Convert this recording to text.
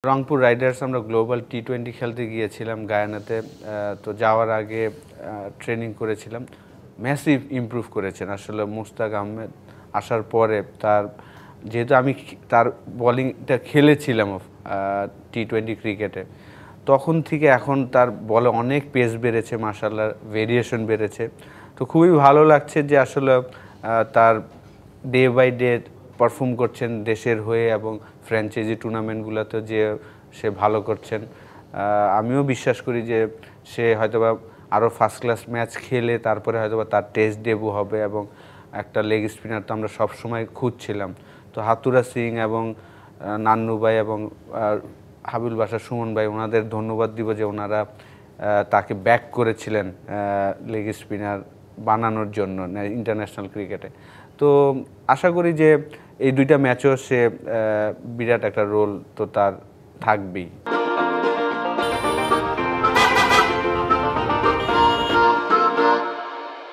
Rangpur Riders আমরা global টি-20 খেলতে গিয়েছিলাম গায়ানাতে। তো যাওয়ার আগে ট্রেনিং করেছিলাম। ম্যাসিভ ইমপ্রুভ করেছেন আসলে মুশতাক আহমেদ আসার পরে। যেহেতু আমি তার বোলিংটা খেলেছিলাম টি-20 ক্রিকেটে, তখন থেকে এখন তার বলে অনেক পেস বেড়েছে, মাশাআল্লাহ ভেরিয়েশন বেড়েছে। তো খুবই ভালো লাগছে যে আসলে তার ডে বাই ডে পারফর্ম করছেন দেশের হয়ে এবং ফ্র্যাঞ্চাইজি টুর্নামেন্টগুলোতে যে সে ভালো করছেন। আমিও বিশ্বাস করি যে সে হয়তোবা আরও ফার্স্ট ক্লাস ম্যাচ খেলে তারপরে হয়তোবা তার টেস্ট ডেবু হবে এবং একটা লেগ স্পিনার তো আমরা সবসময় খুঁজছিলাম। তো হাতুরা সিং এবং নান্নু ভাই এবং হাবিল বাশা সুমন ভাই, ওনাদের ধন্যবাদ দিব যে ওনারা তাকে ব্যাক করেছিলেন লেগ স্পিনার বানানোর জন্য ইন্টারন্যাশনাল ক্রিকেটে। তো আশা করি যে এই দুইটা ম্যাচও সে বিরাট একটা রোল তো তার থাকবেই।